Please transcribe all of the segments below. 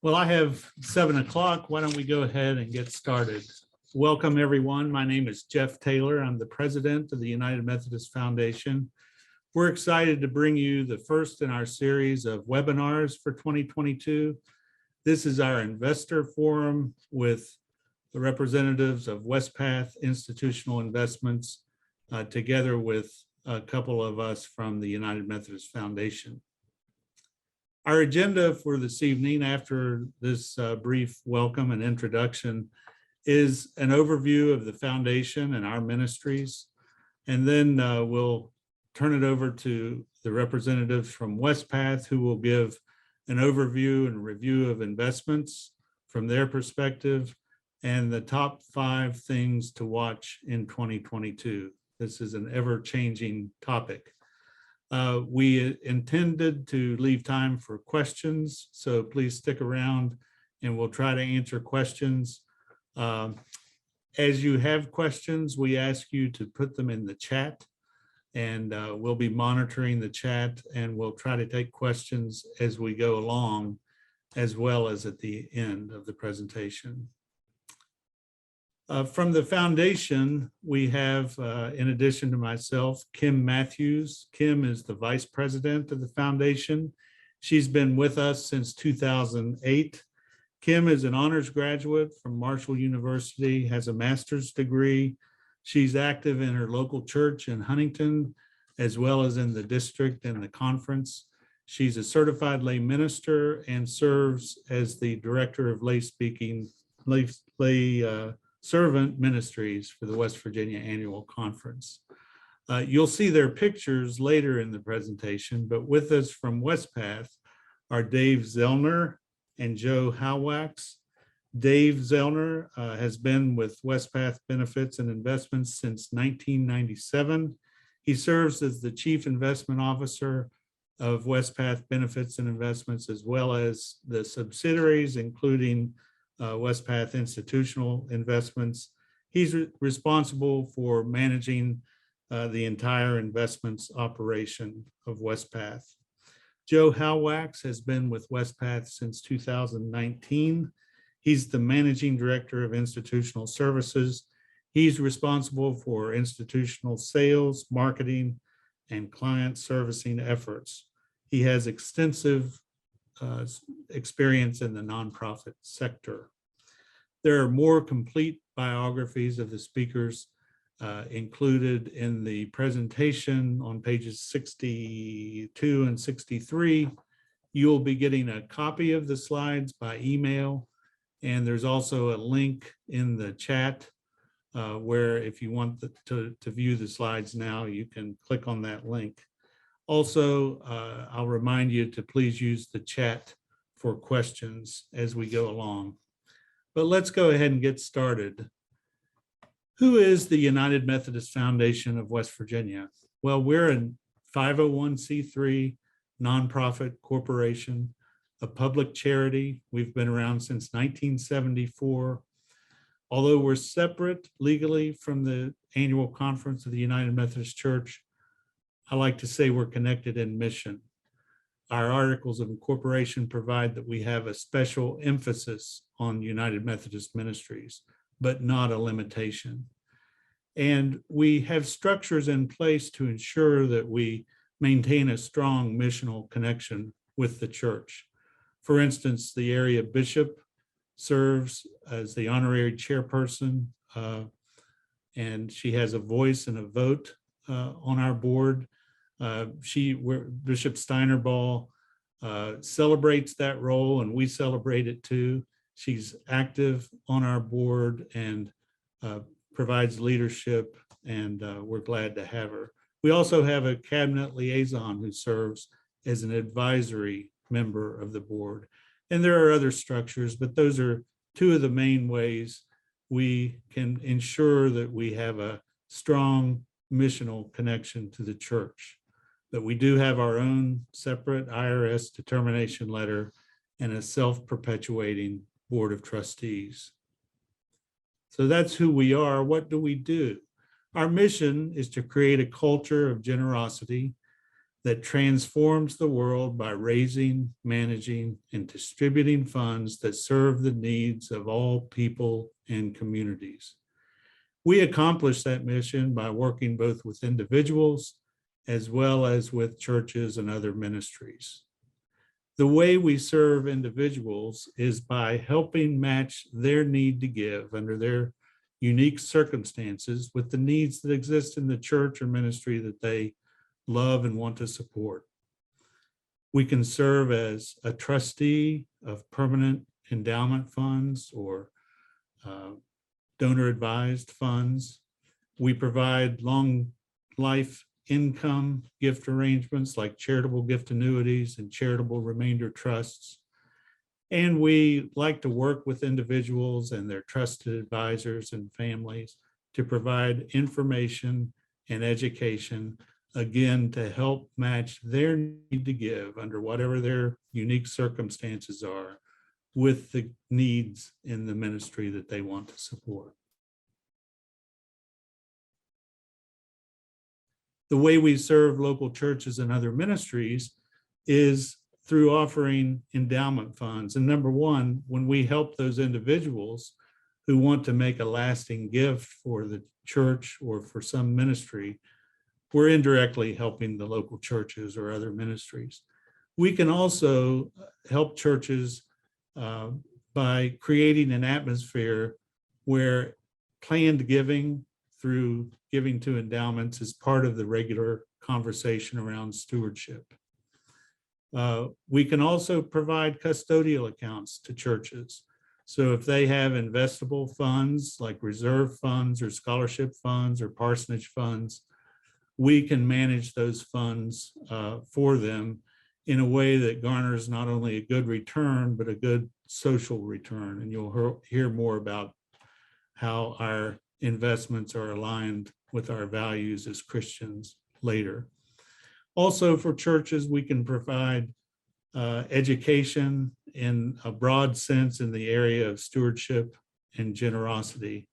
Well, I have 7 o'clock. Why don't we go ahead and get started? Welcome, everyone. My name is Jeff Taylor. I'm the president of the United Methodist Foundation. We're excited to bring you the first in our series of webinars for 2022. This is our investor forum with the representatives of Westpath Institutional Investments, together with a couple of us from the United Methodist Foundation. Our agenda for this evening, after this brief welcome and introduction, is an overview of the foundation and our ministries. And then we'll turn it over to the representatives from Westpath, who will give an overview and review of investments from their perspective and the top 5 things to watch in 2022. This is an ever-changing topic. We intended to leave time for questions, so please stick around and we'll try to answer questions. As you have questions, we ask you to put them in the chat, and we'll be monitoring the chat, and we'll try to take questions as we go along, as well as at the end of the presentation. From the foundation, we have, in addition to myself, Kim Matthews. Kim is the vice president of the foundation. She's been with us since 2008. Kim is an honors graduate from Marshall University, has a master's degree. She's active in her local church in Huntington, as well as in the district and the conference. She's a certified lay minister and serves as the director of lay servant ministries for the West Virginia Annual Conference. You'll see their pictures later in the presentation, but with us from Westpath are Dave Zellner and Joe Howwax. Dave Zellner has been with Westpath Benefits and Investments since 1997. He serves as the Chief Investment Officer of Westpath Benefits and Investments, as well as the subsidiaries, including Westpath Institutional Investments. He's responsible for managing the entire investments operation of Westpath. Joe Howwax has been with Westpath since 2019. He's the managing director of institutional services. He's responsible for institutional sales, marketing, and client servicing efforts. He has extensive experience in the nonprofit sector. There are more complete biographies of the speakers included in the presentation on pages 62 and 63. You'll be getting a copy of the slides by email, and there's also a link in the chat where if you want to view the slides now, you can click on that link. Also, I'll remind you to please use the chat for questions as we go along. But let's go ahead and get started. Who is the United Methodist Foundation of West Virginia? Well, we're a 501c3 nonprofit corporation, a public charity. We've been around since 1974. Although we're separate legally from the annual conference of the United Methodist Church, I like to say we're connected in mission. Our articles of incorporation provide that we have a special emphasis on United Methodist Ministries, but not a limitation. And we have structures in place to ensure that we maintain a strong missional connection with the church. For instance, the area bishop serves as the honorary chairperson, and she has a voice and a vote on our board. Bishop Steinerball celebrates that role, and we celebrate it too. She's active on our board and provides leadership, and we're glad to have her. We also have a cabinet liaison who serves as an advisory member of the board. And there are other structures, but those are 2 of the main ways we can ensure that we have a strong missional connection to the church. That we do have our own separate IRS determination letter and a self-perpetuating board of trustees. So that's who we are. What do we do? Our mission is to create a culture of generosity that transforms the world by raising, managing, and distributing funds that serve the needs of all people and communities. We accomplish that mission by working both with individuals as well as with churches and other ministries. The way we serve individuals is by helping match their need to give under their unique circumstances with the needs that exist in the church or ministry that they love and want to support. We can serve as a trustee of permanent endowment funds or donor advised funds. We provide long life income gift arrangements like charitable gift annuities and charitable remainder trusts. And we like to work with individuals and their trusted advisors and families to provide information and education, again, to help match their need to give under whatever their unique circumstances are with the needs in the ministry that they want to support. The way we serve local churches and other ministries is through offering endowment funds. And number one, when we help those individuals who want to make a lasting gift for the church or for some ministry, we're indirectly helping the local churches or other ministries. We can also help churches by creating an atmosphere where planned giving through giving to endowments is part of the regular conversation around stewardship. We can also provide custodial accounts to churches. So if they have investable funds like reserve funds or scholarship funds or parsonage funds, we can manage those funds for them in a way that garners not only a good return, but a good social return. And you'll hear more about how our investments are aligned with our values as Christians later. Also for churches, we can provide education in a broad sense in the area of stewardship and generosity.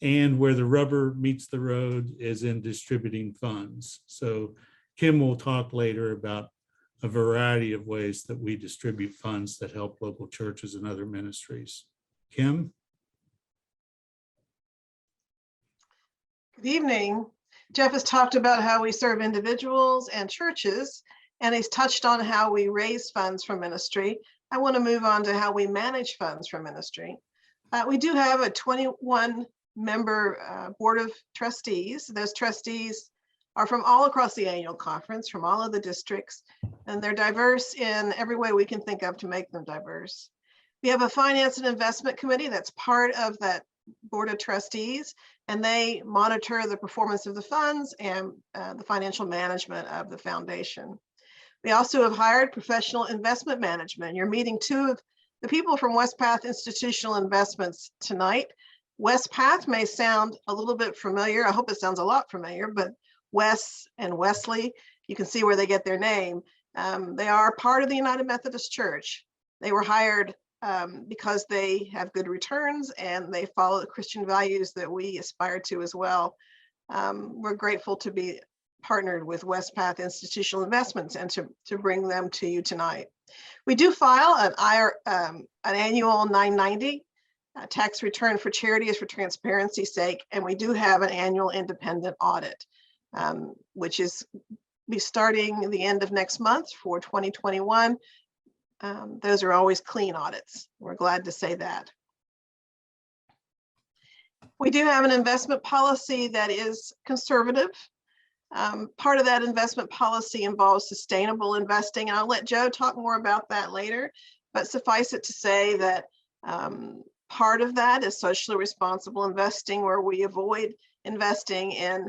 And where the rubber meets the road is in distributing funds. So Kim will talk later about a variety of ways that we distribute funds that help local churches and other ministries. Kim? Good evening. Jeff has talked about how we serve individuals and churches, and he's touched on how we raise funds for ministry. I want to move on to how we manage funds for ministry. We do have a 21-member board of trustees. Those trustees are from all across the annual conference, from all of the districts, and they're diverse in every way we can think of to make them diverse. We have a finance and investment committee that's part of that board of trustees, and they monitor the performance of the funds and the financial management of the foundation. We also have hired professional investment management. You're meeting two of the people from Westpath Institutional Investments tonight. Westpath may sound a little bit familiar. I hope it sounds a lot familiar, but Wes and Wesley, you can see where they get their name. They are part of the United Methodist Church. They were hired because they have good returns and they follow the Christian values that we aspire to as well. We're grateful to be partnered with Westpath Institutional Investments and to bring them to you tonight. We do file an annual 990 tax return for charities for transparency's sake, and we do have an annual independent audit, which is be starting the end of next month for 2021. Those are always clean audits. We're glad to say that. We do have an investment policy that is conservative. Part of that investment policy involves sustainable investing, and I'll let Joe talk more about that later, but suffice it to say that part of that is socially responsible investing, where we avoid investing in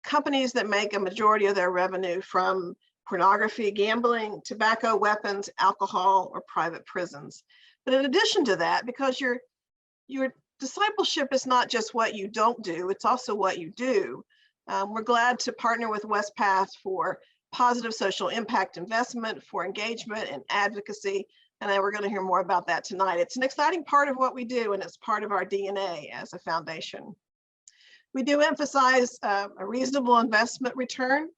companies that make a majority of their revenue from pornography, gambling, tobacco, weapons, alcohol, or private prisons. But in addition to that, because your discipleship is not just what you don't do, it's also what you do. We're glad to partner with Westpath for positive social impact investment, for engagement and advocacy. And then we're going to hear more about that tonight. It's an exciting part of what we do, and it's part of our DNA as a foundation. We do emphasize a reasonable investment return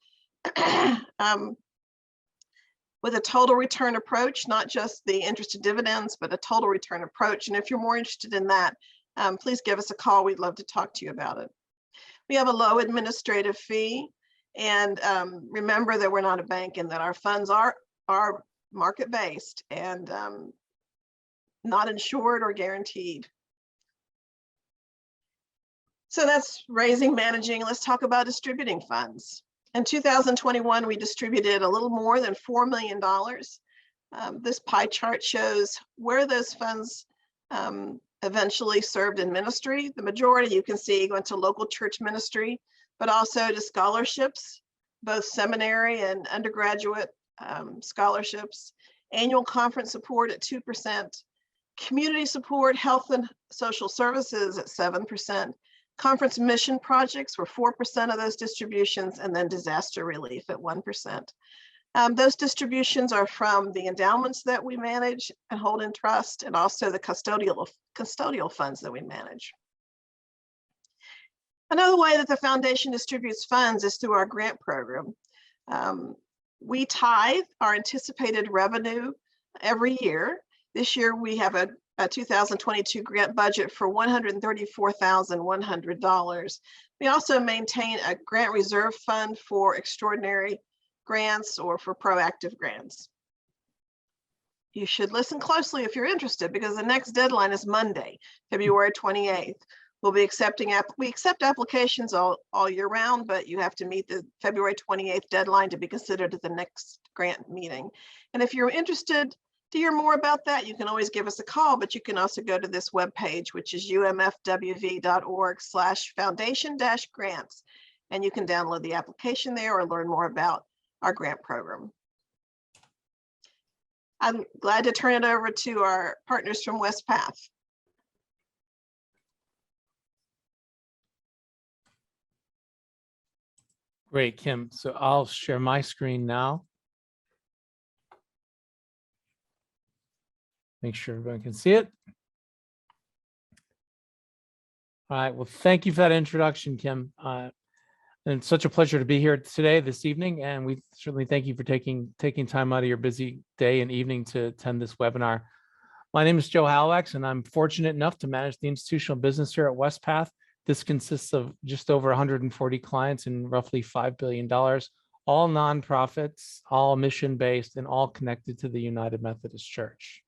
with a total return approach, not just the interest and dividends, but a total return approach. And if you're more interested in that, please give us a call. We'd love to talk to you about it. We have a low administrative fee. And remember that we're not a bank and that our funds are market-based and not insured or guaranteed. So that's raising, managing. Let's talk about distributing funds. In 2021, we distributed a little more than $4 million. This pie chart shows where those funds eventually served in ministry. The majority, you can see, went to local church ministry, but also to scholarships, both seminary and undergraduate scholarships, annual conference support at 2%, community support, health and social services at 7%, conference mission projects were 4% of those distributions, and then disaster relief at 1%. Those distributions are from the endowments that we manage and hold in trust, and also the custodial funds that we manage. Another way that the foundation distributes funds is through our grant program. We tithe our anticipated revenue every year. This year we have a 2022 grant budget for $134,100. We also maintain a grant reserve fund for extraordinary grants or for proactive grants. You should listen closely if you're interested, because the next deadline is Monday, February 28th. We'll be accepting, we accept applications all year round, but you have to meet the February 28th deadline to be considered at the next grant meeting. And if you're interested to hear more about that, you can always give us a call, but you can also go to this webpage, which is umfwv.org/foundation-grants, and you can download the application there or learn more about our grant program. I'm glad to turn it over to our partners from Wespath. Great, Kim. So I'll share my screen now. Make sure everyone can see it. All right, well, thank you for that introduction, Kim. And it's such a pleasure to be here today, this evening, and we certainly thank you for taking time out of your busy day and evening to attend this webinar. My name is Joe Halifax, and I'm fortunate enough to manage the institutional business here at Wespath. This consists of just over 140 clients and roughly $5 billion, all nonprofits, all mission-based, and all connected to the United Methodist Church.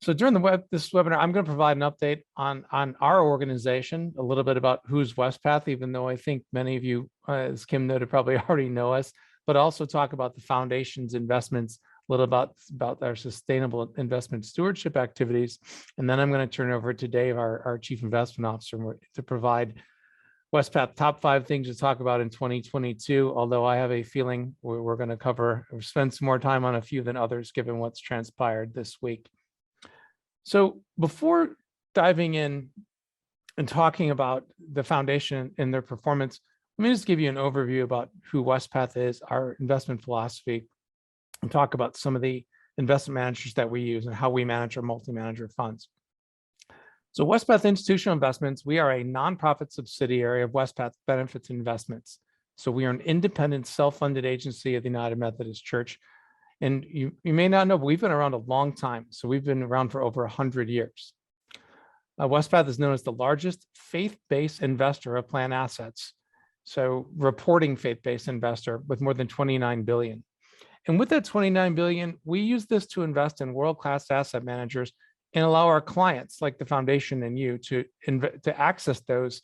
So during this webinar, I'm going to provide an update on our organization, a little bit about who's Wespath, even though I think many of you, as Kim noted, probably already know us, but also talk about the foundation's investments, a little about our sustainable investment stewardship activities. And then I'm going to turn over to Dave, our Chief Investment Officer, to provide Wespath top 5 things to talk about in 2022, although I have a feeling we're going to cover or spend some more time on a few than others, given what's transpired this week. So before diving in and talking about the foundation and their performance, let me just give you an overview about who Wespath is, our investment philosophy, and talk about some of the investment managers that we use and how we manage our multi-manager funds. So Wespath Institutional Investments, we are a nonprofit subsidiary of Wespath Benefits Investments. So we are an independent, self-funded agency of the United Methodist Church. And you may not know, but we've been around a long time. So we've been around for over 100 years. Wespath is known as the largest faith-based investor of plan assets. So reporting faith-based investor with more than 29 billion. And with that 29 billion, we use this to invest in world-class asset managers and allow our clients like the foundation and you to access those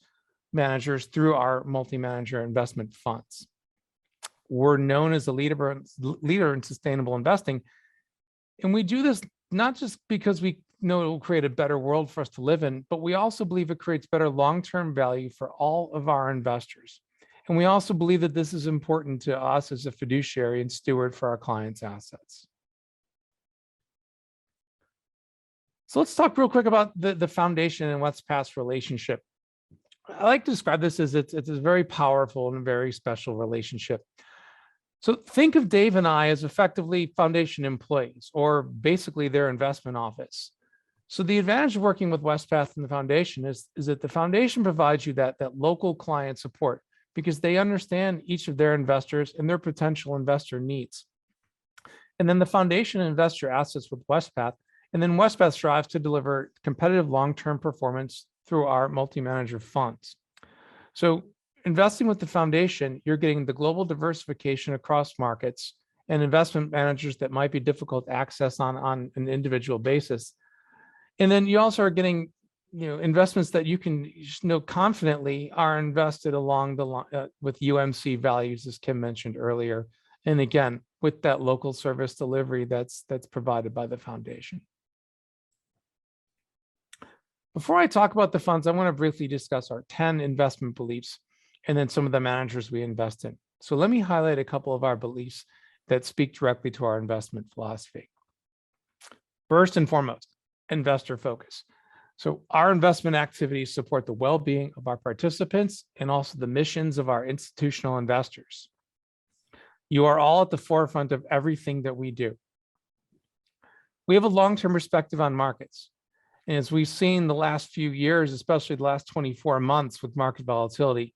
managers through our multi-manager investment funds. We're known as a leader in sustainable investing. And we do this not just because we know it will create a better world for us to live in, but we also believe it creates better long-term value for all of our investors. And we also believe that this is important to us as a fiduciary and steward for our clients' assets. So let's talk real quick about the foundation and Wespath's relationship. I like to describe this as it's a very powerful and very special relationship. So think of Dave and I as effectively foundation employees, or basically their investment office. So the advantage of working with Westpath and the foundation is that the foundation provides you that local client support because they understand each of their investors and their potential investor needs. And then the foundation invests your assets with Westpath, and then Westpath strives to deliver competitive long-term performance through our multi-manager funds. So investing with the foundation, you're getting the global diversification across markets and investment managers that might be difficult to access on an individual basis. And then you also are getting, investments that you can know confidently are invested along the line with UMC values, as Kim mentioned earlier. And again, with that local service delivery that's provided by the foundation. Before I talk about the funds, I want to briefly discuss our 10 investment beliefs and then some of the managers we invest in. So let me highlight a couple of our beliefs that speak directly to our investment philosophy. First and foremost, investor focus. So our investment activities support the well-being of our participants and also the missions of our institutional investors. You are all at the forefront of everything that we do. We have a long-term perspective on markets. And as we've seen the last few years, especially the last 24 months with market volatility,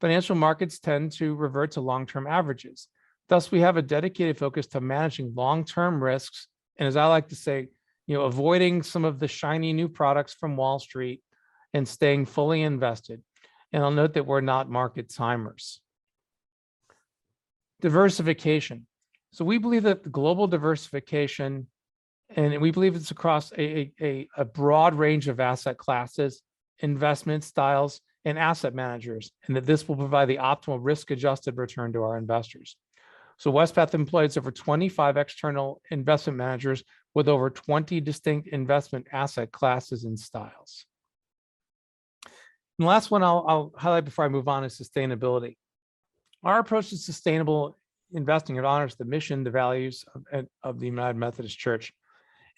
financial markets tend to revert to long-term averages. Thus, we have a dedicated focus to managing long-term risks. And as I like to say, avoiding some of the shiny new products from Wall Street and staying fully invested. And I'll note that we're not market timers. Diversification. So we believe that the global diversification, and we believe it's across a broad range of asset classes, investment styles, and asset managers, and that this will provide the optimal risk-adjusted return to our investors. So Westpath employs over 25 external investment managers with over 20 distinct investment asset classes and styles. And the last one I'll highlight before I move on is sustainability. Our approach to sustainable investing, it honors the mission, the values of the United Methodist Church.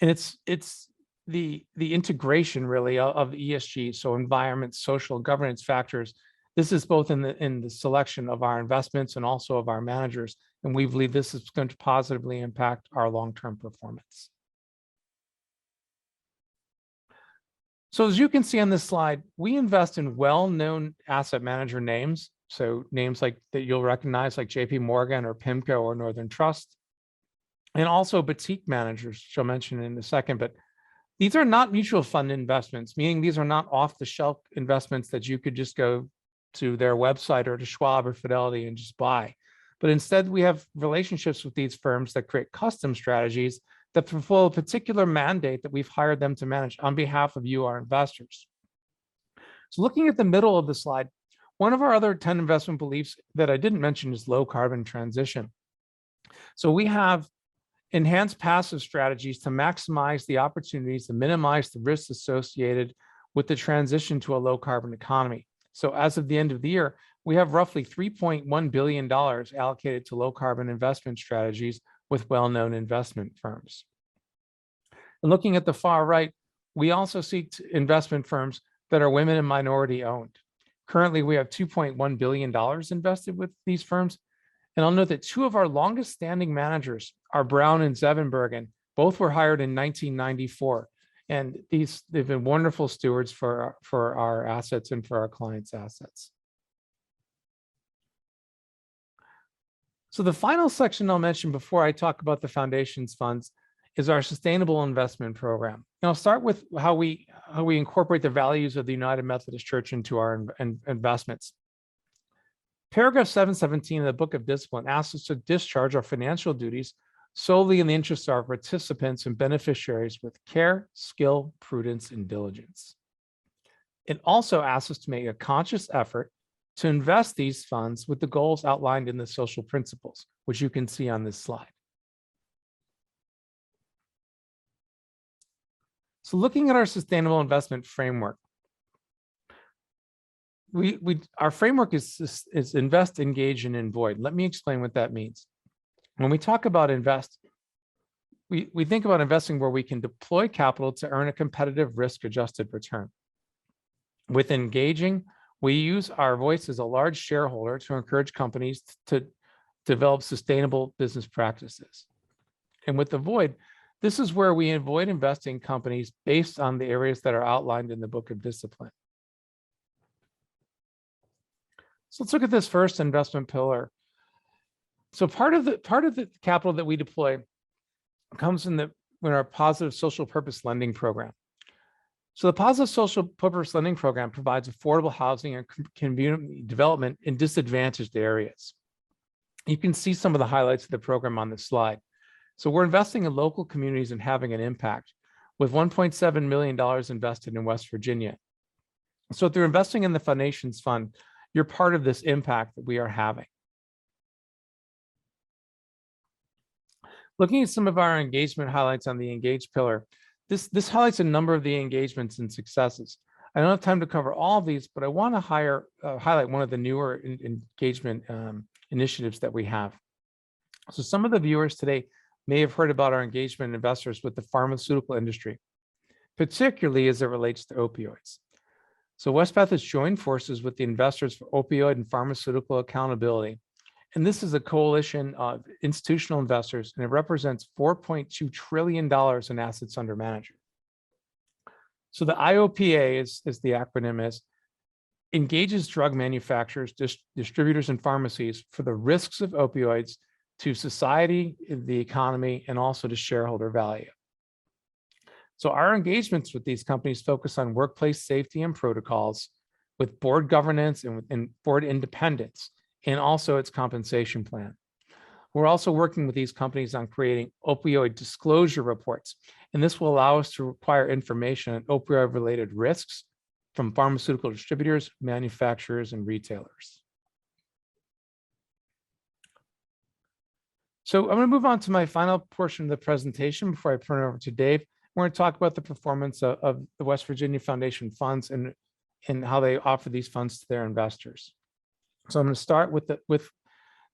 And it's the integration really of the ESG, so environment, social, governance factors. This is both in the selection of our investments and also of our managers. And we believe this is going to positively impact our long-term performance. So as you can see on this slide, we invest in well-known asset manager names. So names like that you'll recognize like JP Morgan or PIMCO or Northern Trust, and also boutique managers, which I'll mention in a second. But these are not mutual fund investments, meaning these are not off-the-shelf investments that you could just go to their website or to Schwab or Fidelity and just buy. But instead, we have relationships with these firms that create custom strategies that fulfill a particular mandate that we've hired them to manage on behalf of you, our investors. So looking at the middle of the slide, one of our other 10 investment beliefs that I didn't mention is low carbon transition. So we have enhanced passive strategies to maximize the opportunities to minimize the risks associated with the transition to a low carbon economy. So as of the end of the year, we have roughly $3.1 billion allocated to low carbon investment strategies with well-known investment firms. And looking at the far right, we also seek investment firms that are women and minority owned. Currently, we have $2.1 billion invested with these firms. And I'll note that two of our longest standing managers are Brown and Zevenbergen. Both were hired in 1994. And they've been wonderful stewards for our assets and for our clients' assets. So the final section I'll mention before I talk about the foundation's funds is our sustainable investment program. And I'll start with how we incorporate the values of the United Methodist Church into our investments. Paragraph 717 of the Book of Discipline asks us to discharge our financial duties solely in the interest of our participants and beneficiaries with care, skill, prudence, and diligence. It also asks us to make a conscious effort to invest these funds with the goals outlined in the social principles, which you can see on this slide. So looking at our sustainable investment framework, our framework is invest, engage, and avoid. Let me explain what that means. When we talk about invest, we think about investing where we can deploy capital to earn a competitive risk-adjusted return. With engaging, we use our voice as a large shareholder to encourage companies to develop sustainable business practices. And with avoid, This is where we avoid investing in companies based on the areas that are outlined in the Book of Discipline. So let's look at this first investment pillar. So part of the capital that we deploy comes in our positive social purpose lending program. So the positive social purpose lending program provides affordable housing and community development in disadvantaged areas. You can see some of the highlights of the program on this slide. So we're investing in local communities and having an impact with $1.7 million invested in West Virginia. So through investing in the Foundations Fund, you're part of this impact that we are having. Looking at some of our engagement highlights on the Engage pillar, this highlights a number of the engagements and successes. I don't have time to cover all of these, but I want to highlight one of the newer engagement initiatives that we have. So some of the viewers today may have heard about our engagement investors with the pharmaceutical industry, particularly as it relates to opioids. So Westpath has joined forces with the Investors for Opioid and Pharmaceutical Accountability. And this is a coalition of institutional investors, and it represents $4.2 trillion in assets under management. So the IOPA, as the acronym is, engages drug manufacturers, distributors, and pharmacies for the risks of opioids to society, the economy, and also to shareholder value. So our engagements with these companies focus on workplace safety and protocols with board governance and board independence, and also its compensation plan. We're also working with these companies on creating opioid disclosure reports, and this will allow us to require information on opioid-related risks from pharmaceutical distributors, manufacturers, and retailers. So I'm going to move on to my final portion of the presentation before I turn it over to Dave. We're going to talk about the performance of the West Virginia Foundation funds and how they offer these funds to their investors. So I'm going to start with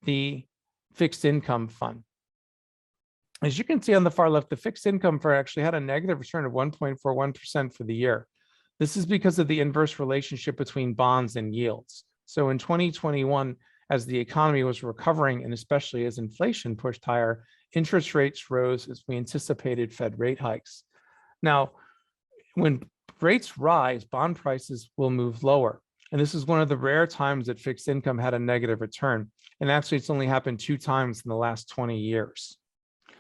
the fixed income fund. As you can see on the far left, the fixed income fund actually had a negative return of 1.41% for the year. This is because of the inverse relationship between bonds and yields. So in 2021, as the economy was recovering, and especially as inflation pushed higher, interest rates rose as we anticipated Fed rate hikes. Now, when rates rise, bond prices will move lower. And this is one of the rare times that fixed income had a negative return. And actually, it's only happened 2 times in the last 20 years.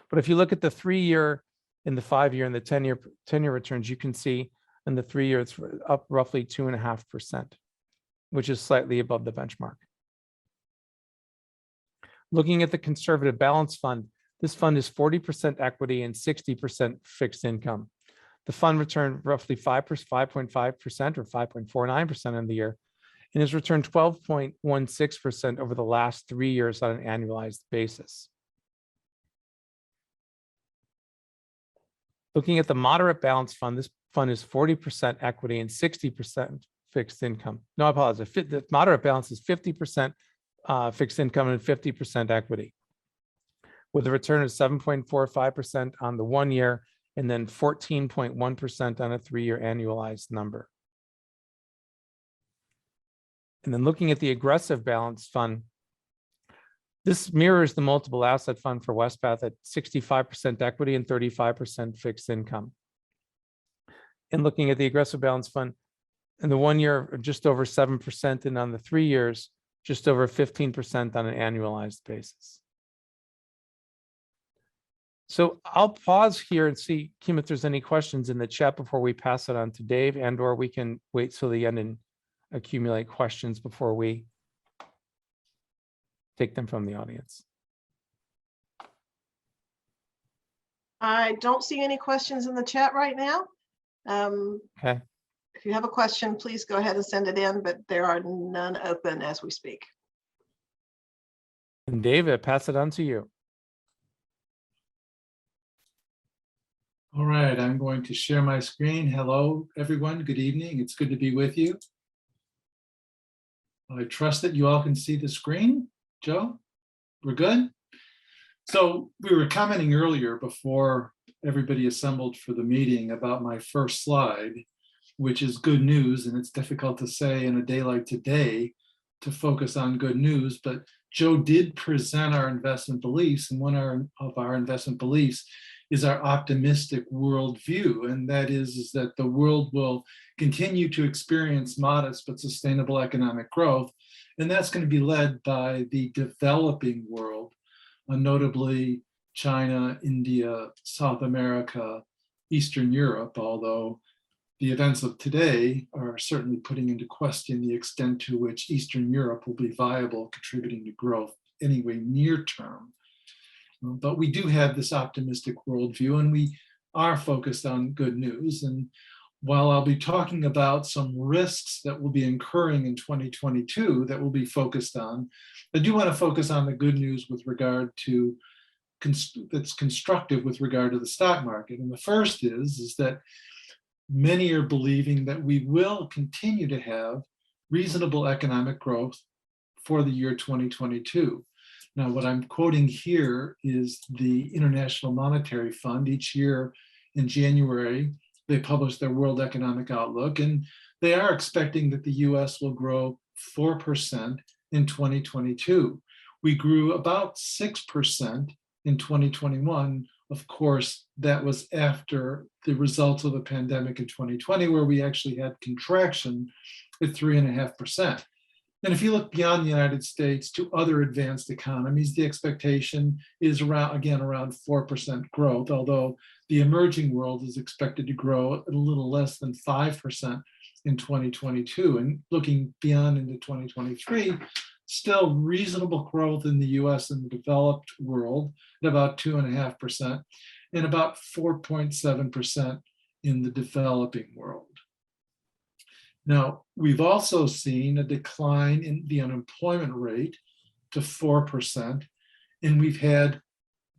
But if you look at the 3-year and the 5-year and the 10-year returns, you can see in the 3-year, it's up roughly 2.5%, which is slightly above the benchmark. Looking at the conservative balance fund, this fund is 40% equity and 60% fixed income. The fund returned roughly 5.5% or 5.49% in the year, and has returned 12.16% over the last 3 years on an annualized basis. Looking at the moderate balance fund, this fund is 40% equity and 60% fixed income. No, I apologize. The moderate balance is 50% fixed income and 50% equity, with a return of 7.45% on the 1 year and then 14.1% on a 3-year annualized number. And then looking at the aggressive balance fund, this mirrors the multiple asset fund for Westpath at 65% equity and 35% fixed income. And looking at the aggressive balance fund, in the 1 year, just over 7%, and on the 3 years, just over 15% on an annualized basis. So I'll pause here and see, Kim, if there's any questions in the chat before we pass it on to Dave, and/or we can wait till the end and accumulate questions before we take them from the audience. I don't see any questions in the chat right now. Okay. If you have a question, please go ahead and send it in, but there are none open as we speak. And David, pass it on to you. All right, I'm going to share my screen. Hello, everyone. Good evening. It's good to be with you. I trust that you all can see the screen. Joe, we're good? So we were commenting earlier before everybody assembled for the meeting about my first slide, which is good news. And it's difficult to say in a day like today to focus on good news, but Joe did present our investment beliefs, and one of our investment beliefs is our optimistic worldview. And that is that the world will continue to experience modest but sustainable economic growth. And that's going to be led by the developing world, notably China, India, South America, Eastern Europe, although the events of today are certainly putting into question the extent to which Eastern Europe will be viable, contributing to growth anyway near term. But we do have this optimistic worldview, and we are focused on good news. And while I'll be talking about some risks that will be incurring in 2022 that we'll be focused on, I do want to focus on the good news with regard to that's constructive with regard to the stock market. And the first is that many are believing that we will continue to have reasonable economic growth for the year 2022. Now, what I'm quoting here is the International Monetary Fund. Each year in January, they publish their World Economic Outlook, and they are expecting that the US will grow 4% in 2022. We grew about 6% in 2021. Of course, that was after the results of the pandemic in 2020, where we actually had contraction at 3.5%. And if you look beyond the United States to other advanced economies, the expectation is around 4% growth, although the emerging world is expected to grow at a little less than 5% in 2022. And looking beyond into 2023, still reasonable growth in the US and the developed world at about 2.5% and about 4.7% in the developing world. Now, we've also seen a decline in the unemployment rate to 4%, and we've had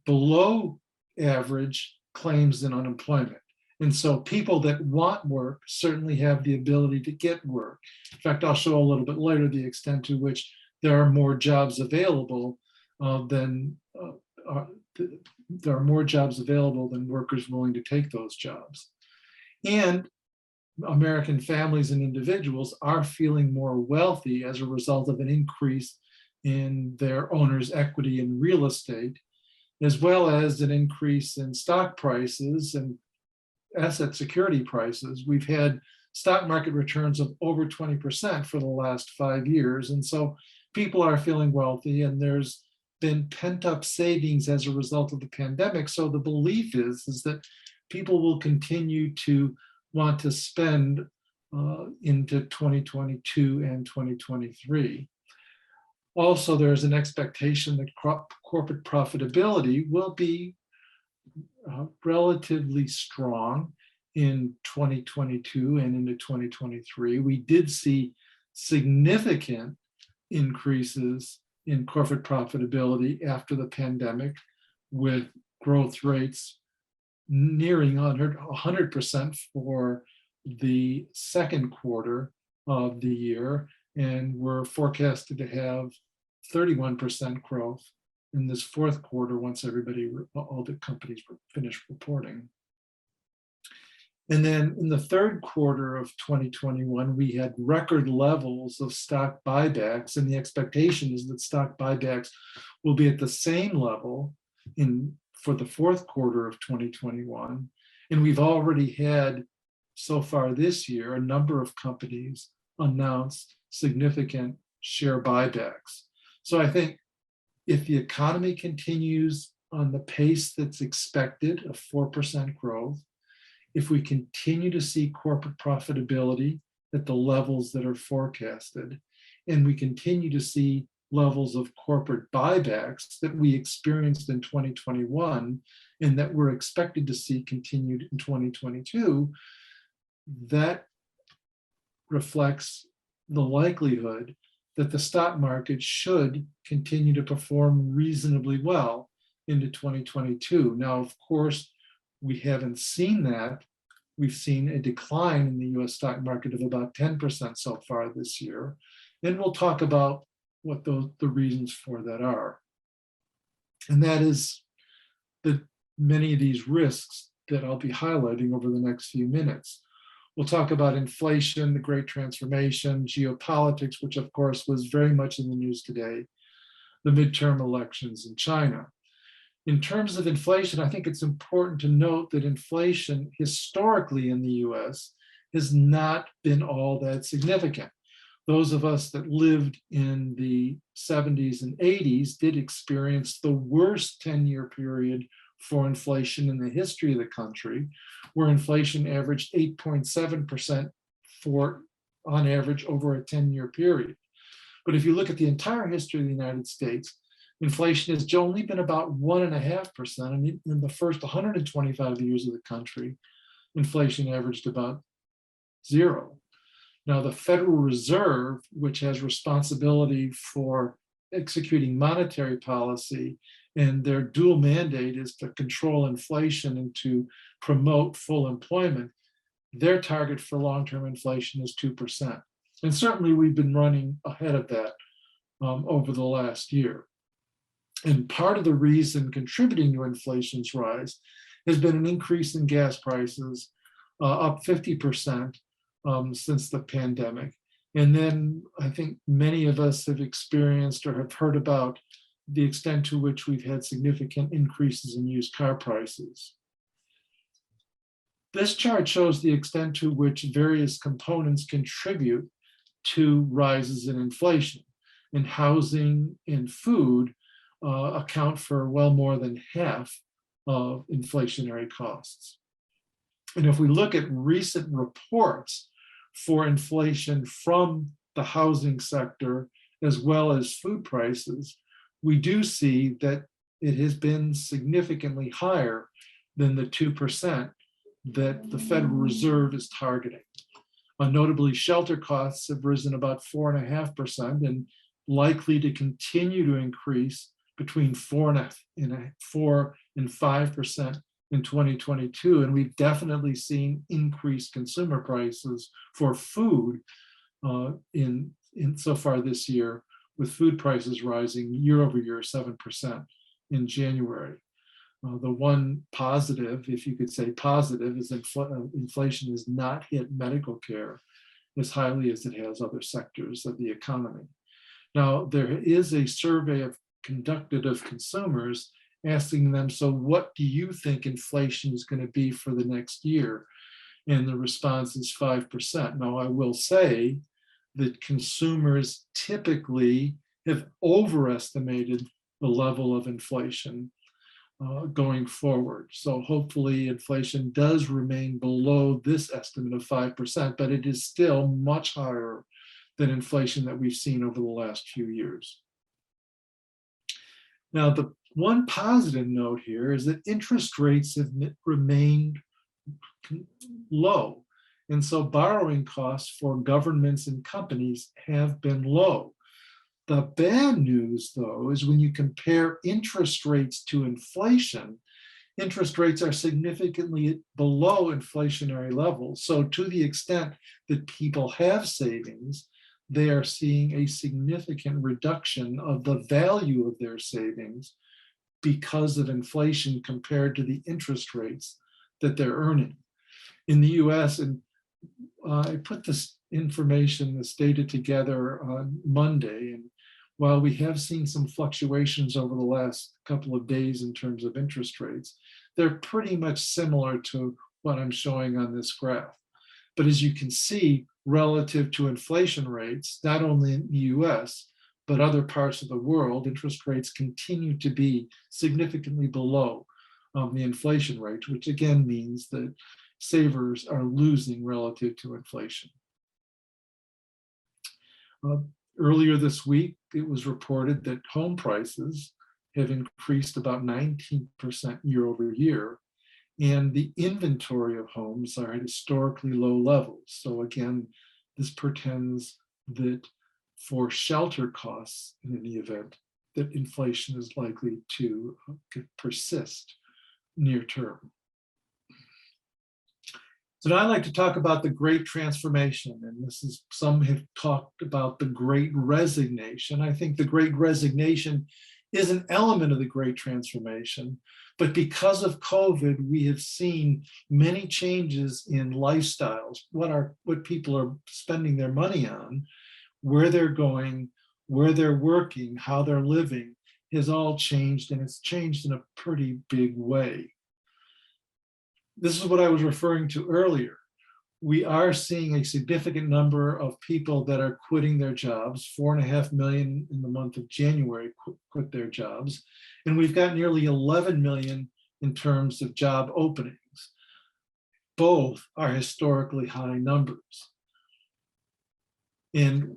below average claims in unemployment. And so people that want work certainly have the ability to get work. In fact, I'll show a little bit later the extent to which there are more jobs available than workers willing to take those jobs. And American families and individuals are feeling more wealthy as a result of an increase in their owners' equity in real estate, as well as an increase in stock prices and asset security prices. We've had stock market returns of over 20% for the last 5 years. And so people are feeling wealthy, and there's been pent-up savings as a result of the pandemic. So the belief is that people will continue to want to spend into 2022 and 2023. Also, there's an expectation that corporate profitability will be relatively strong in 2022 and into 2023. We did see significant increases in corporate profitability after the pandemic, with growth rates nearing 100% for the second quarter of the year, and we're forecasted to have 31% growth in this fourth quarter once all the companies finish reporting. And then in the third quarter of 2021, we had record levels of stock buybacks, and the expectation is that stock buybacks will be at the same level for the fourth quarter of 2021. And we've already had, so far this year, a number of companies announce significant share buybacks. So I think if the economy continues on the pace that's expected of 4% growth, if we continue to see corporate profitability at the levels that are forecasted, and we continue to see levels of corporate buybacks that we experienced in 2021 and that we're expected to see continued in 2022, that reflects the likelihood that the stock market should continue to perform reasonably well into 2022. Now, of course, we haven't seen that. We've seen a decline in the US stock market of about 10% so far this year. And we'll talk about what the reasons for that are. And that is that many of these risks that I'll be highlighting over the next few minutes. We'll talk about inflation, the Great Transformation, geopolitics, which of course was very much in the news today, the midterm elections in China. In terms of inflation, I think it's important to note that inflation historically in the US has not been all that significant. Those of us that lived in the 70s and 80s did experience the worst 10-year period for inflation in the history of the country, where inflation averaged 8.7% on average over a 10-year period. But if you look at the entire history of the United States, inflation has only been about 1.5%. And in the first 125 years of the country, inflation averaged about 0. Now, the Federal Reserve, which has responsibility for executing monetary policy, and their dual mandate is to control inflation and to promote full employment, their target for long-term inflation is 2%. And certainly we've been running ahead of that over the last year. And part of the reason contributing to inflation's rise has been an increase in gas prices, up 50% since the pandemic. And then I think many of us have experienced or have heard about the extent to which we've had significant increases in used car prices. This chart shows the extent to which various components contribute to rises in inflation. And housing and food account for well more than half of inflationary costs. And if we look at recent reports for inflation from the housing sector as well as food prices, we do see that it has been significantly higher than the 2% that the Federal Reserve is targeting. Notably, shelter costs have risen about 4.5% and likely to continue to increase between 4 and 5% in 2022. And we've definitely seen increased consumer prices for food in so far this year, with food prices rising year over year 7% in January. The one positive, if you could say positive, is inflation has not hit medical care as highly as it has other sectors of the economy. Now, there is a survey conducted of consumers asking them, so what do you think inflation is going to be for the next year? And the response is 5%. Now, I will say that consumers typically have overestimated the level of inflation going forward. So hopefully inflation does remain below this estimate of 5%, but it is still much higher than inflation that we've seen over the last few years. Now, the one positive note here is that interest rates have remained low. And so borrowing costs for governments and companies have been low. The bad news, though, is when you compare interest rates to inflation, interest rates are significantly below inflationary levels. So to the extent that people have savings, they are seeing a significant reduction of the value of their savings because of inflation compared to the interest rates that they're earning. In the US, and I put this information, this data together on Monday, and while we have seen some fluctuations over the last couple of days in terms of interest rates, they're pretty much similar to what I'm showing on this graph. But as you can see, relative to inflation rates, not only in the US, but other parts of the world, interest rates continue to be significantly below the inflation rate, which again means that savers are losing relative to inflation. Earlier this week, it was reported that home prices have increased about 19% year over year, and the inventory of homes are at historically low levels. So again, this portends that for shelter costs in any event, that inflation is likely to persist near term. So now I'd like to talk about the Great Transformation, and this is, some have talked about the Great Resignation. I think the Great Resignation is an element of the Great Transformation, but because of COVID, we have seen many changes in lifestyles, what people are spending their money on, where they're going, where they're working, how they're living, has all changed, and it's changed in a pretty big way. This is what I was referring to earlier. We are seeing a significant number of people that are quitting their jobs. 4.5 million in the month of January quit their jobs. And we've got nearly 11 million in terms of job openings. Both are historically high numbers. And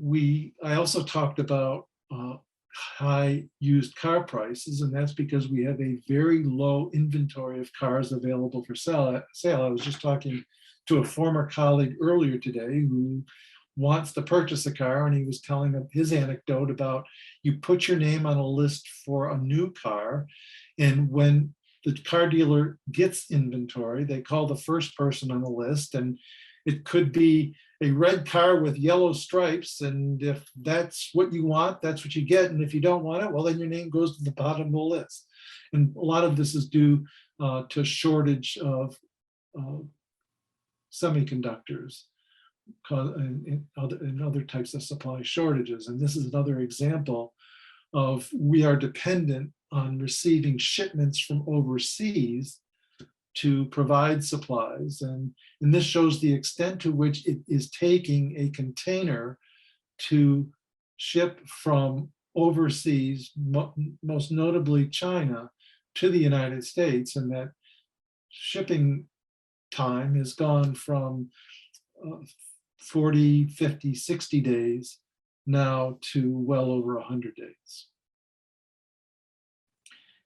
I also talked about high used car prices, and that's because we have a very low inventory of cars available for sale. I was just talking to a former colleague earlier today who wants to purchase a car, and he was telling his anecdote about you put your name on a list for a new car, and when the car dealer gets inventory, they call the first person on the list, and it could be a red car with yellow stripes, and if that's what you want, that's what you get, and if you don't want it, well, then your name goes to the bottom of the list. And a lot of this is due to a shortage of semiconductors and other types of supply shortages. And this is another example of we are dependent on receiving shipments from overseas to provide supplies. And this shows the extent to which it is taking a container to ship from overseas, most notably China, to the United States. And that shipping time has gone from 40, 50, 60 days now to well over 100 days.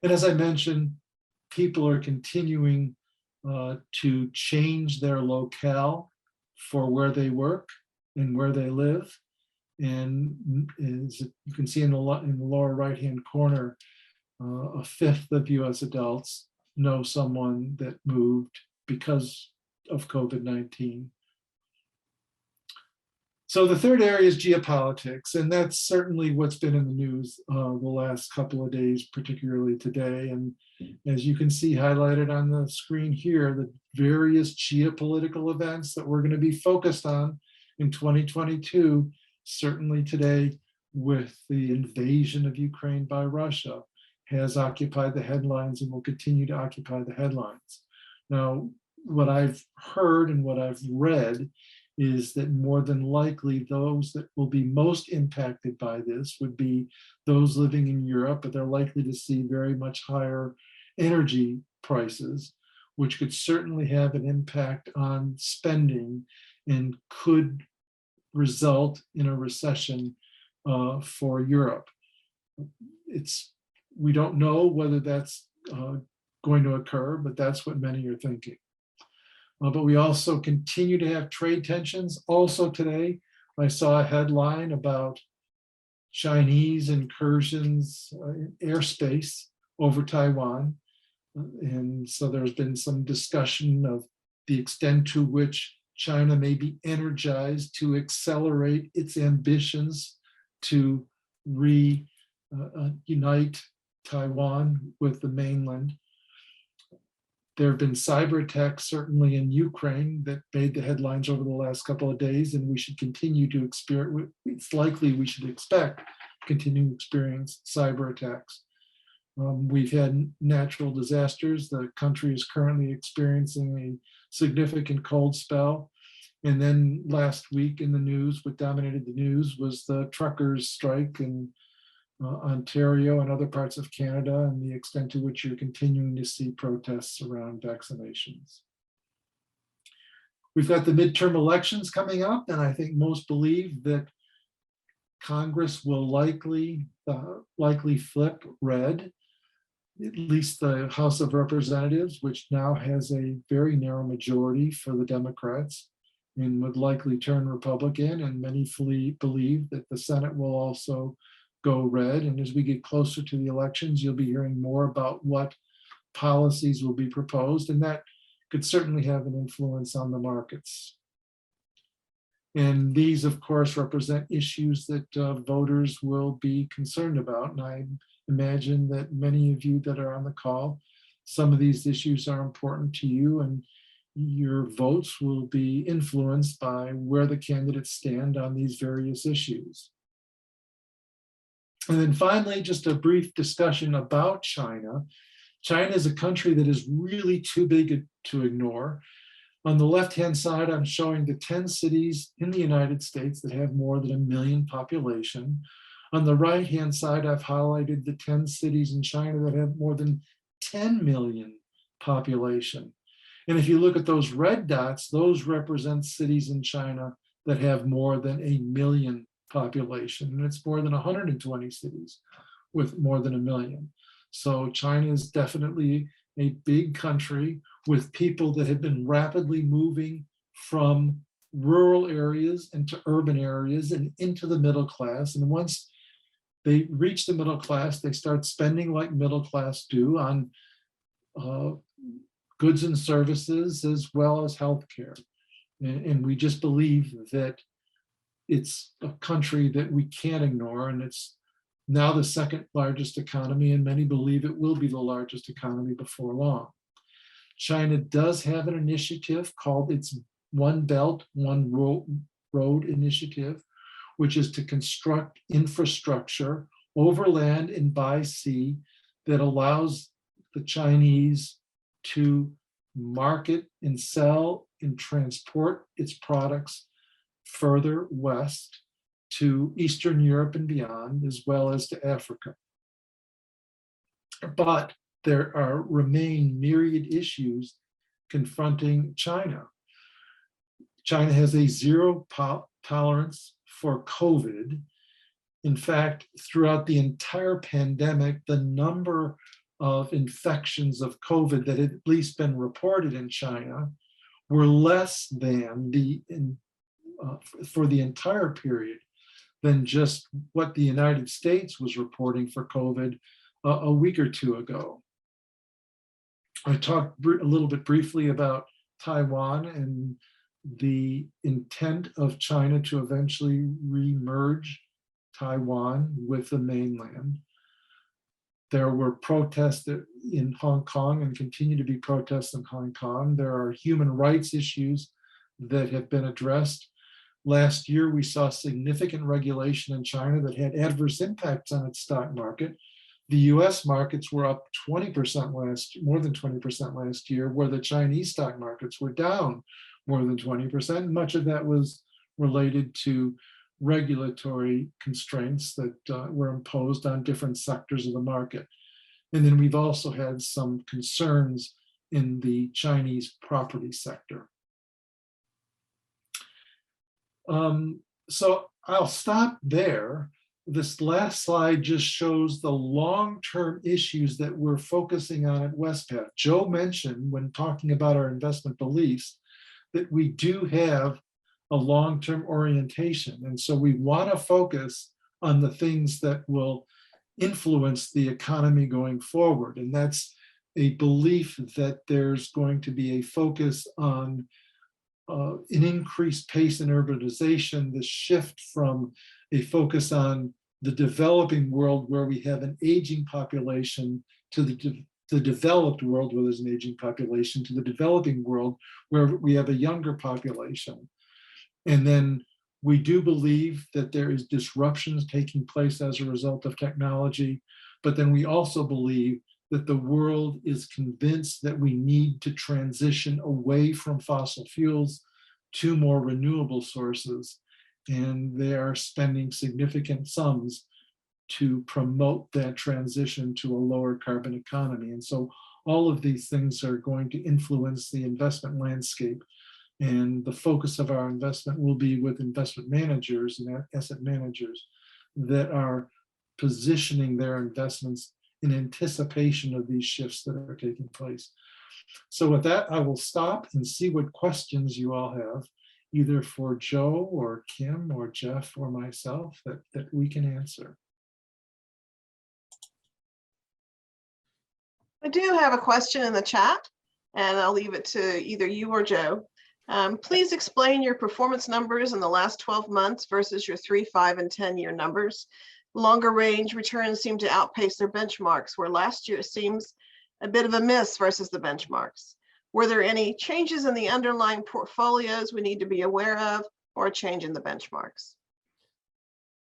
And as I mentioned, people are continuing to change their locale for where they work and where they live. And as you can see in the lower right-hand corner, a fifth of US adults know someone that moved because of COVID-19. So the third area is geopolitics, and that's certainly what's been in the news the last couple of days, particularly today. And as you can see highlighted on the screen here, the various geopolitical events that we're going to be focused on in 2022, certainly today with the invasion of Ukraine by Russia, has occupied the headlines and will continue to occupy the headlines. Now, what I've heard and what I've read is that more than likely those that will be most impacted by this would be those living in Europe, but they're likely to see very much higher energy prices, which could certainly have an impact on spending and could result in a recession for Europe. We don't know whether that's going to occur, but that's what many are thinking. But we also continue to have trade tensions. Also today, I saw a headline about Chinese incursions in airspace over Taiwan. And so there's been some discussion of the extent to which China may be energized to accelerate its ambitions to reunite Taiwan with the mainland. There have been cyber attacks, certainly in Ukraine, that made the headlines over the last couple of days, and we should continue to experience, it's likely we should expect continuing to experience cyber attacks. We've had natural disasters. The country is currently experiencing a significant cold spell. And then last week in the news, what dominated the news was the truckers' strike in Ontario and other parts of Canada, and the extent to which you're continuing to see protests around vaccinations. We've got the midterm elections coming up, and I think most believe that Congress will likely flip red, at least the House of Representatives, which now has a very narrow majority for the Democrats and would likely turn Republican, and many believe that the Senate will also go red. And as we get closer to the elections, you'll be hearing more about what policies will be proposed, and that could certainly have an influence on the markets. And these, of course, represent issues that voters will be concerned about. And I imagine that many of you that are on the call, some of these issues are important to you, and your votes will be influenced by where the candidates stand on these various issues. And then finally, just a brief discussion about China. China is a country that is really too big to ignore. On the left-hand side, I'm showing the 10 cities in the United States that have more than 1 million population. On the right-hand side, I've highlighted the 10 cities in China that have more than 10 million population. And if you look at those red dots, those represent cities in China that have more than 1 million population. And it's more than 120 cities with more than 1 million. So China is definitely a big country with people that have been rapidly moving from rural areas into urban areas and into the middle class. And once they reach the middle class, they start spending like middle class do on goods and services as well as healthcare. And we just believe that it's a country that we can't ignore, and it's now the second largest economy, and many believe it will be the largest economy before long. China does have an initiative called its One Belt, One Road initiative, which is to construct infrastructure over land and by sea that allows the Chinese to market and sell and transport its products further west to Eastern Europe and beyond, as well as to Africa. But there remain myriad issues confronting China. China has a zero tolerance for COVID. In fact, throughout the entire pandemic, the number of infections of COVID that had at least been reported in China were less than for the entire period than just what the United States was reporting for COVID a week or two ago. I talked a little bit briefly about Taiwan and the intent of China to eventually re-merge Taiwan with the mainland. There were protests in Hong Kong and continue to be protests in Hong Kong. There are human rights issues that have been addressed. Last year, we saw significant regulation in China that had adverse impacts on its stock market. The US markets were up 20% more than 20% last year, where the Chinese stock markets were down more than 20%. Much of that was related to regulatory constraints that were imposed on different sectors of the market. And then we've also had some concerns in the Chinese property sector. So I'll stop there. This last slide just shows the long-term issues that we're focusing on at Westpac. Joe mentioned when talking about our investment beliefs that we do have a long-term orientation. And so we want to focus on the things that will influence the economy going forward. And that's a belief that there's going to be a focus on an increased pace in urbanization, the shift from a focus on the developing world where we have an aging population to the developed world where there's an aging population to the developing world where we have a younger population. And then we do believe that there is disruptions taking place as a result of technology, but then we also believe that the world is convinced that we need to transition away from fossil fuels to more renewable sources. And they are spending significant sums to promote that transition to a lower carbon economy. And so all of these things are going to influence the investment landscape. And the focus of our investment will be with investment managers and asset managers that are positioning their investments in anticipation of these shifts that are taking place. So with that, I will stop and see what questions you all have, either for Joe or Kim or Jeff or myself that we can answer. I do have a question in the chat, and I'll leave it to either you or Joe. Please explain your performance numbers in the last 12 months versus your 3, 5, and 10-year numbers. Longer range returns seem to outpace their benchmarks, where last year it seems a bit of a miss versus the benchmarks. Were there any changes in the underlying portfolios we need to be aware of, or a change in the benchmarks?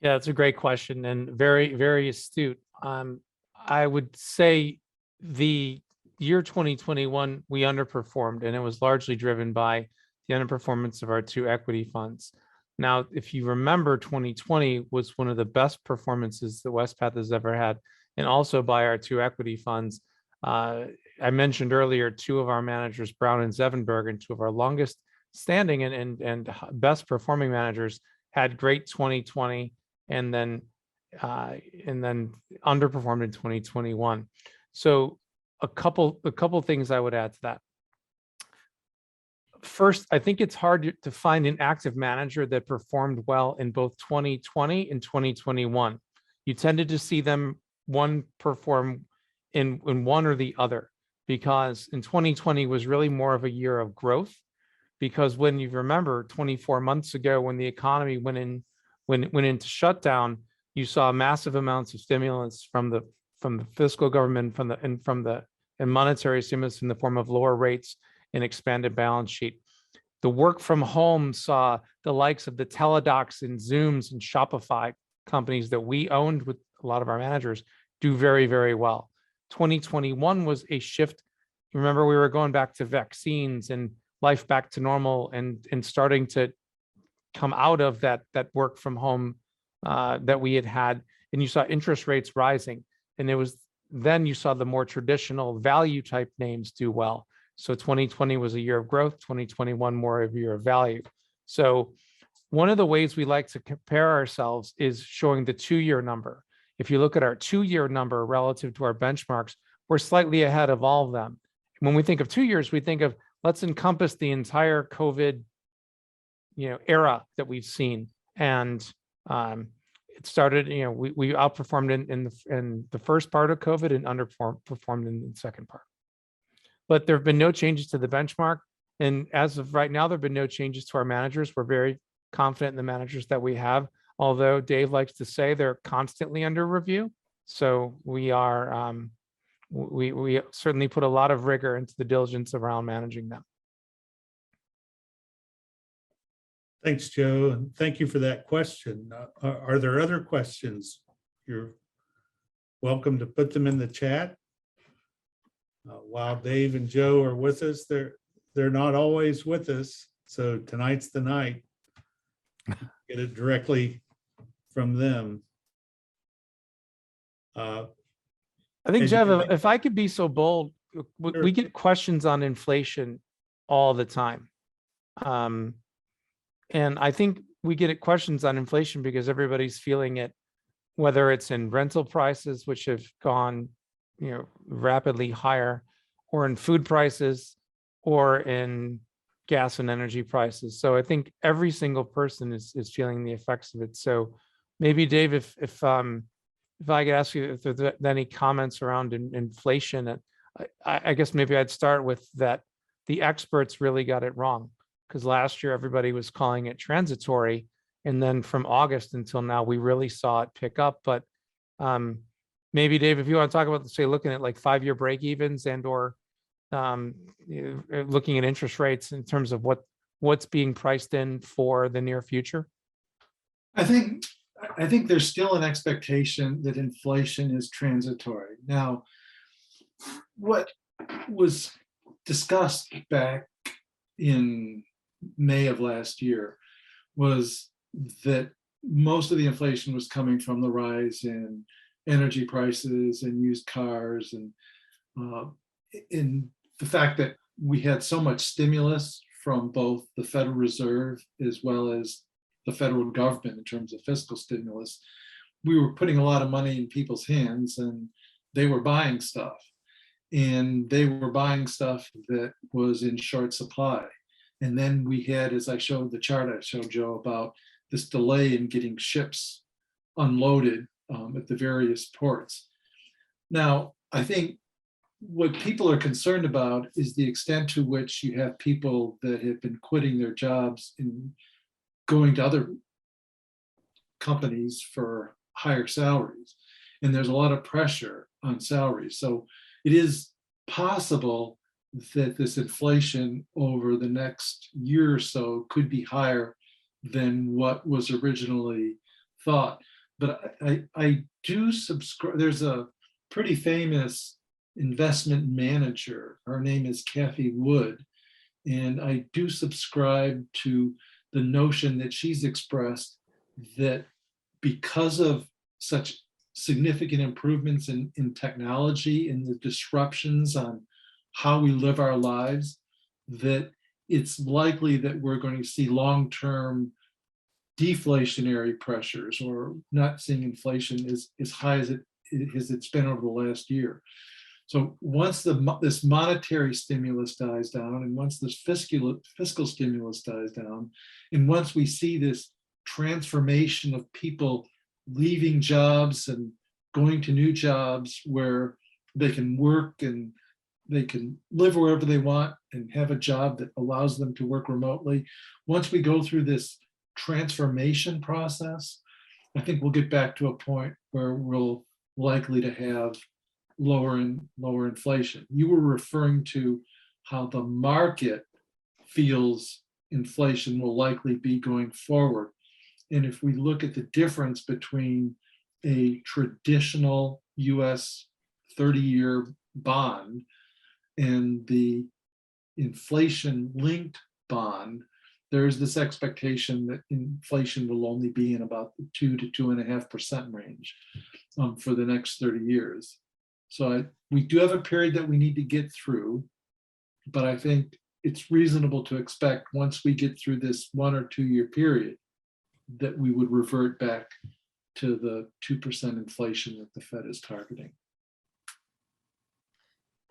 Yeah, it's a great question and very, very astute. I would say the year 2021, we underperformed, and it was largely driven by the underperformance of our two equity funds. Now, if you remember, 2020 was one of the best performances that Westpath has ever had, and also by our two equity funds. I mentioned earlier, two of our managers, Brown and Zevenberg, and two of our longest standing and best performing managers had great 2020 and then underperformed in 2021. So a couple things I would add to that. First, I think it's hard to find an active manager that performed well in both 2020 and 2021. You tended to see them one perform in one or the other, because in 2020 was really more of a year of growth. Because when you remember 24 months ago, when the economy went into shutdown, you saw massive amounts of stimulus from the fiscal government, and monetary stimulus in the form of lower rates and expanded balance sheet. The work from home saw the likes of the Teladocs and Zooms and Shopify companies that we owned with a lot of our managers do very, very well. 2021 was a shift. Remember, we were going back to vaccines and life back to normal and starting to come out of that work from home that we had, and you saw interest rates rising, and then you saw the more traditional value type names do well. So 2020 was a year of growth, 2021 more of a year of value. So one of the ways we like to compare ourselves is showing the 2-year number. If you look at our 2-year number relative to our benchmarks, we're slightly ahead of all of them. When we think of 2 years, we think of, let's encompass the entire COVID, era that we've seen. And it started, we outperformed in the first part of COVID and underperformed in the second part. But there have been no changes to the benchmark. And as of right now, there have been no changes to our managers. We're very confident in the managers that we have, although Dave likes to say they're constantly under review. So we are, we certainly put a lot of rigor into the diligence around managing them. Thanks, Joe, and thank you for that question. Are there other questions? You're welcome to put them in the chat. While Dave and Joe are with us, they're not always with us, so tonight's the night. Get it directly from them. I think, Jeff, if I could be so bold, we get questions on inflation all the time. And I think we get questions on inflation because everybody's feeling it, whether it's in rental prices, which have gone, rapidly higher, or in food prices, or in gas and energy prices. So I think every single person is feeling the effects of it. So maybe, Dave, if I could ask you if there's any comments around inflation, I guess maybe I'd start with that the experts really got it wrong, because last year everybody was calling it transitory. And then from August until now, we really saw it pick up. But maybe, Dave, if you want to talk about, say, looking at like 5-year break evens and or looking at interest rates in terms of what's being priced in for the near future. I think there's still an expectation that inflation is transitory. Now, what was discussed back in May of last year was that most of the inflation was coming from the rise in energy prices and used cars, and in the fact that we had so much stimulus from both the Federal Reserve as well as the federal government in terms of fiscal stimulus. We were putting a lot of money in people's hands and they were buying stuff. And they were buying stuff that was in short supply. And then we had, as I showed the chart I showed Joe about, this delay in getting ships unloaded at the various ports. Now, I think what people are concerned about is the extent to which you have people that have been quitting their jobs and going to other companies for higher salaries. And there's a lot of pressure on salaries. So it is possible that this inflation over the next year or so could be higher than what was originally thought. but I do subscribe. There's a pretty famous investment manager. Her name is Kathy Wood. And I do subscribe to the notion that she's expressed that because of such significant improvements in technology and the disruptions on how we live our lives, that it's likely that we're going to see long-term deflationary pressures, or not seeing inflation as high as it's been over the last year. So once this monetary stimulus dies down, and once this fiscal stimulus dies down, and once we see this transformation of people leaving jobs and going to new jobs where they can work and they can live wherever they want and have a job that allows them to work remotely. Once we go through this transformation process, I think we'll get back to a point where we'll likely to have lower inflation. You were referring to how the market feels inflation will likely be going forward. And if we look at the difference between a traditional US 30-year bond and the inflation-linked bond, there's this expectation that inflation will only be in about the 2 to 2.5% range for the next 30 years. So we do have a period that we need to get through, but I think it's reasonable to expect once we get through this 1 or 2 year period that we would revert back to the 2% inflation that the Fed is targeting.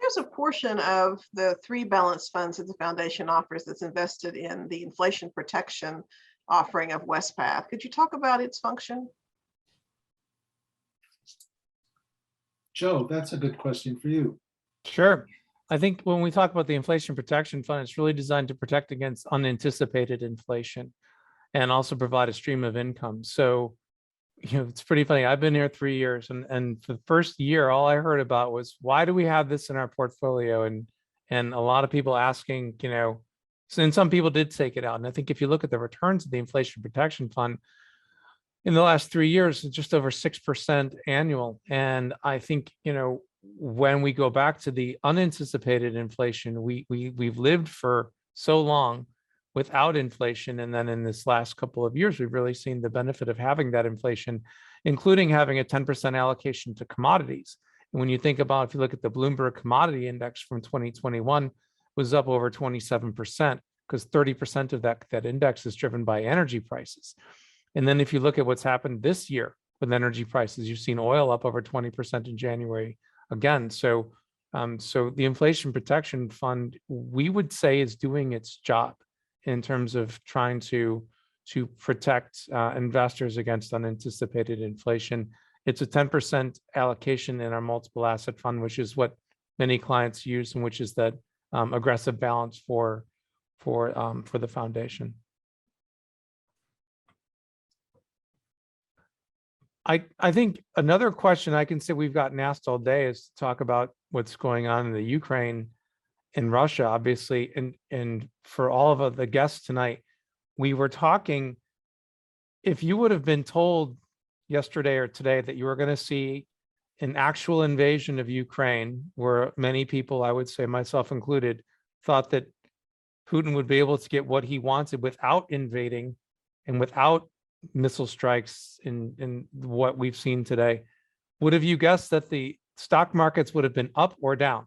There's a portion of the 3 balanced funds that the foundation offers that's invested in the inflation protection offering of Westpath. Could you talk about its function? Joe, that's a good question for you. Sure. I think when we talk about the Inflation Protection Fund, it's really designed to protect against unanticipated inflation and also provide a stream of income. So, it's pretty funny. I've been here 3 years, and for the first year, all I heard about was, why do we have this in our portfolio? And a lot of people asking, and some people did take it out. And I think if you look at the returns of the Inflation Protection Fund in the last 3 years, it's just over 6% annual. And I think, when we go back to the unanticipated inflation, we've lived for so long without inflation. And then in this last couple of years, we've really seen the benefit of having that inflation, including having a 10% allocation to commodities. And when you think about, if you look at the Bloomberg Commodity Index from 2021, was up over 27%, because 30% of that index is driven by energy prices. And then if you look at what's happened this year with energy prices, you've seen oil up over 20% in January again. So the Inflation Protection Fund, we would say, is doing its job in terms of trying to protect investors against unanticipated inflation. It's a 10% allocation in our multiple asset fund, which is what many clients use, and which is that aggressive balance for the foundation. I think another question I can say we've gotten asked all day is to talk about what's going on in the Ukraine and Russia, obviously. And for all of the guests tonight, we were talking, if you would have been told yesterday or today that you were going to see an actual invasion of Ukraine, where many people, I would say myself included, thought that Putin would be able to get what he wanted without invading and without missile strikes in what we've seen today, would have you guessed that the stock markets would have been up or down?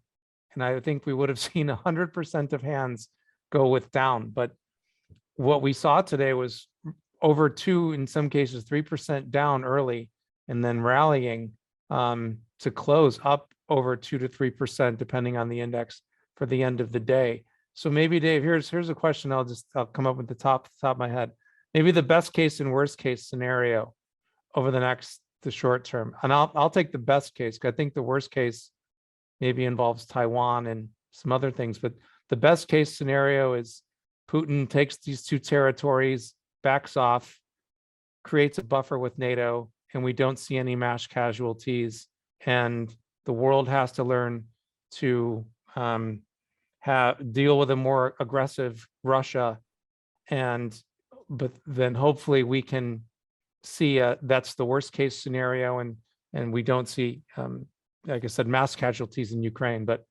And I think we would have seen 100% of hands go with down. But what we saw today was over 2, in some cases 3% down early, and then rallying to close up over 2 to 3%, depending on the index, for the end of the day. So maybe, Dave, here's a question I'll come up with the top of my head. Maybe the best case and worst case scenario over the short term. And I'll take the best case, because I think the worst case maybe involves Taiwan and some other things. But the best case scenario is Putin takes these 2 territories, backs off, creates a buffer with NATO, and we don't see any mass casualties. And the world has to learn to deal with a more aggressive Russia. But then hopefully we can see that's the worst case scenario, and we don't see, like I said, mass casualties in Ukraine. But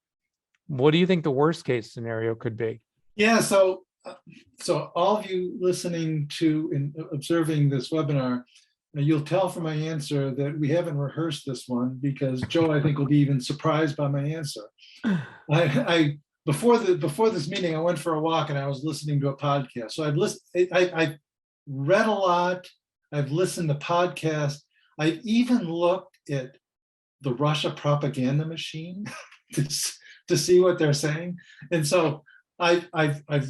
what do you think the worst case scenario could be? Yeah, so all of you listening to and observing this webinar, you'll tell from my answer that we haven't rehearsed this one, because Joe, I think, will be even surprised by my answer. I before this meeting, I went for a walk and I was listening to a podcast. So I've read a lot. I've listened to podcasts. I've even looked at the Russia propaganda machine to see what they're saying. And so I've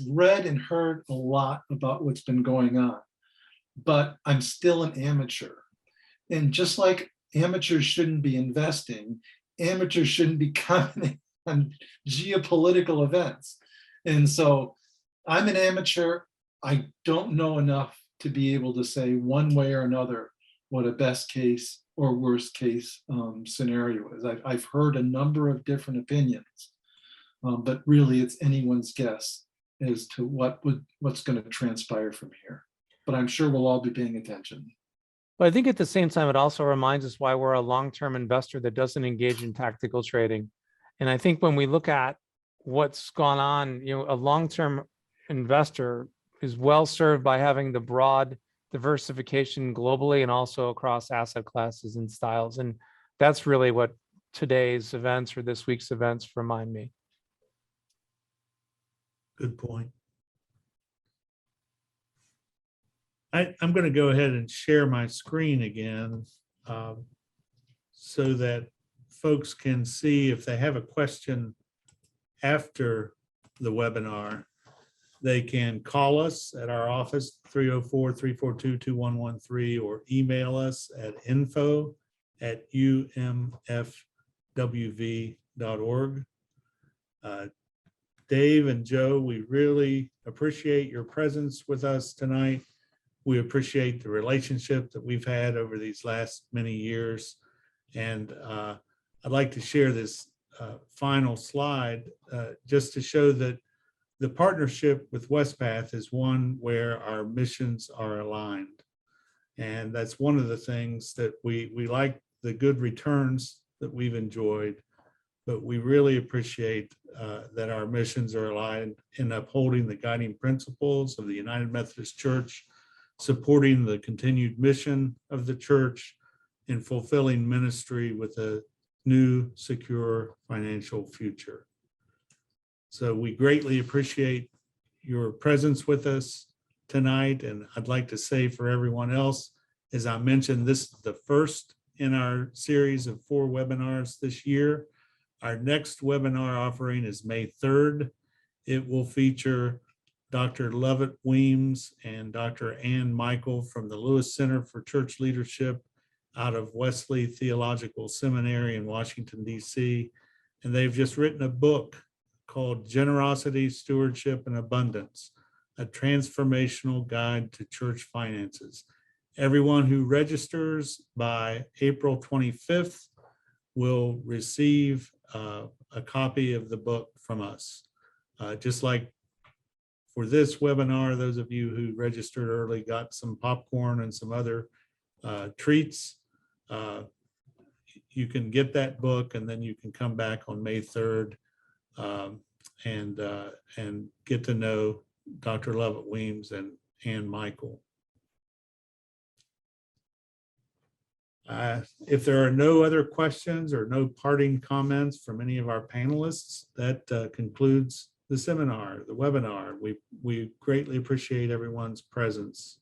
read and heard a lot about what's been going on, but I'm still an amateur. And just like amateurs shouldn't be investing, amateurs shouldn't be commenting on geopolitical events. And so I'm an amateur. I don't know enough to be able to say one way or another what a best case or worst case scenario is. I've heard a number of different opinions, but really it's anyone's guess as to what's going to transpire from here. But I'm sure we'll all be paying attention. But I think at the same time, it also reminds us why we're a long-term investor that doesn't engage in tactical trading. And I think when we look at what's gone on, a long-term investor is well served by having the broad diversification globally and also across asset classes and styles. And that's really what today's events or this week's events remind me. Good point. I'm going to go ahead and share my screen again so that folks can see if they have a question after the webinar. They can call us at our office, 304-342-2113, or email us at info@umfwv.org. Dave and Joe, we really appreciate your presence with us tonight. We appreciate the relationship that we've had over these last many years. And I'd like to share this final slide just to show that the partnership with Westpath is one where our missions are aligned. And that's one of the things that we like, the good returns that we've enjoyed, but we really appreciate that our missions are aligned in upholding the guiding principles of the United Methodist Church, supporting the continued mission of the church, and fulfilling ministry with a new, secure financial future. So we greatly appreciate your presence with us tonight. And I'd like to say for everyone else, as I mentioned, this is the first in our series of 4 webinars this year. Our next webinar offering is May 3rd. It will feature Dr. Lovett Weems and Dr. Ann Michael from the Lewis Center for Church Leadership out of Wesley Theological Seminary in Washington, D.C. And they've just written a book called Generosity, Stewardship, and Abundance, a transformational guide to church finances. Everyone who registers by April 25th will receive a copy of the book from us. Just like for this webinar, those of you who registered early got some popcorn and some other treats. You can get that book, and then you can come back on May 3rd and get to know Dr. Lovett Weems and Ann Michael. If there are no other questions or no parting comments from any of our panelists, that concludes the seminar, the webinar. We greatly appreciate everyone's presence.